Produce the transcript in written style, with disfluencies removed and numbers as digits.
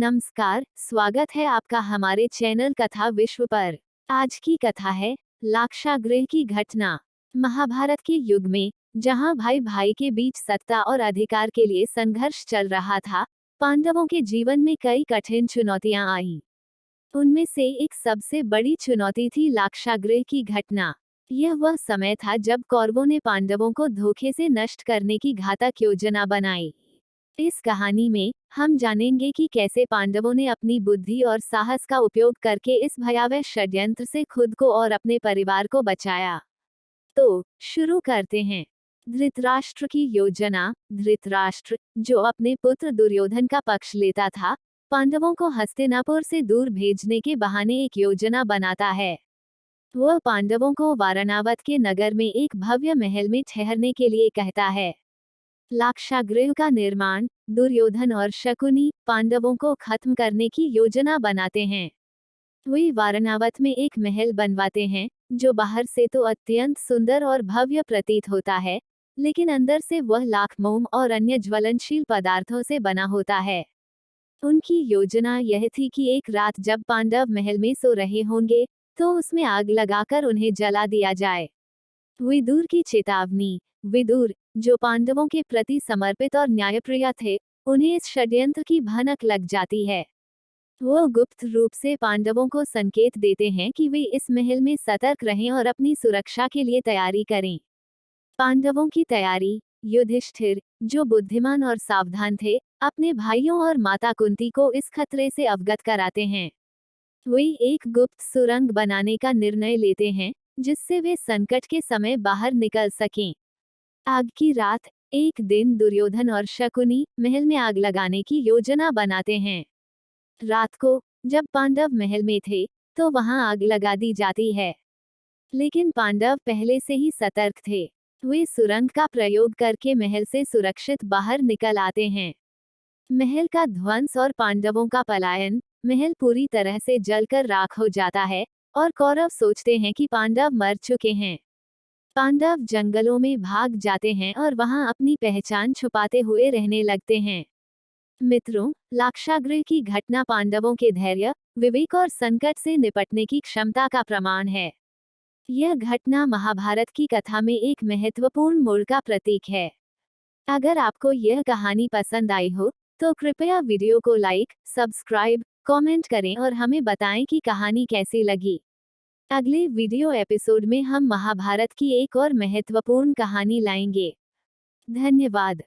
नमस्कार, स्वागत है आपका हमारे चैनल कथा विश्व पर। आज की कथा है लाक्षागृह की घटना। महाभारत के युग में जहां भाई भाई के बीच सत्ता और अधिकार के लिए संघर्ष चल रहा था, पांडवों के जीवन में कई कठिन चुनौतियां आईं। उनमें से एक सबसे बड़ी चुनौती थी लाक्षागृह की घटना। यह वह समय था जब कौरवों ने पांडवों को धोखे से नष्ट करने की घातक योजना बनाई। इस कहानी में हम जानेंगे कि कैसे पांडवों ने अपनी बुद्धि और साहस का उपयोग करके इस भयावह षड्यंत्र से खुद को और अपने परिवार को बचाया। तो शुरू करते हैं। धृतराष्ट्र की योजना। धृतराष्ट्र, जो अपने पुत्र दुर्योधन का पक्ष लेता था, पांडवों को हस्तिनापुर से दूर भेजने के बहाने एक योजना बनाता है। वह पांडवों को वारणावत के नगर में एक भव्य महल में ठहरने के लिए कहता है। लाक्षागृह का निर्माण। दुर्योधन और शकुनी पांडवों को खत्म करने की योजना बनाते हैं। वे वारणावत में एक महल बनवाते हैं, जो बाहर से तो अत्यंत सुंदर और भव्य प्रतीत होता है, लेकिन अंदर से वह लाख मोम और अन्य ज्वलनशील पदार्थों से बना होता है। उनकी योजना यह थी कि एक रात जब पांडव महल में सो रहे होंगे, तो उसमें आग लगाकर उन्हें जला दिया जाए। विदुर की चेतावनी। विदुर, जो पांडवों के प्रति समर्पित और न्यायप्रिय थे, उन्हें इस षड्यंत्र की भनक लग जाती है। वो गुप्त रूप से पांडवों को संकेत देते हैं कि वे इस महल में सतर्क रहें और अपनी सुरक्षा के लिए तैयारी करें। पांडवों की तैयारी। युधिष्ठिर, जो बुद्धिमान और सावधान थे, अपने भाइयों और माता कुंती को इस खतरे से अवगत कराते हैं। वे एक गुप्त सुरंग बनाने का निर्णय लेते हैं, जिससे वे संकट के समय बाहर निकल सकें। आग की रात। एक दिन दुर्योधन और शकुनी महल में आग लगाने की योजना बनाते हैं। रात को जब पांडव महल में थे, तो वहां आग लगा दी जाती है। लेकिन पांडव पहले से ही सतर्क थे। वे सुरंग का प्रयोग करके महल से सुरक्षित बाहर निकल आते हैं। महल का ध्वंस और पांडवों का पलायन। महल पूरी तरह से जलकर राख हो जाता है, और कौरव सोचते हैं कि पांडव मर चुके हैं। पांडव जंगलों में भाग जाते हैं और वहां अपनी पहचान छुपाते हुए रहने लगते हैं। मित्रों, लाक्षागृह की घटना पांडवों के धैर्य, विवेक और संकट से निपटने की क्षमता का प्रमाण है। यह घटना महाभारत की कथा में एक महत्वपूर्ण मोड़ का प्रतीक है। अगर आपको यह कहानी पसंद आई हो, तो कृपया वीडियो को लाइक, सब्सक्राइब, कमेंट करें और हमें बताएं कि कहानी कैसी लगी। अगले वीडियो एपिसोड में हम महाभारत की एक और महत्वपूर्ण कहानी लाएंगे। धन्यवाद।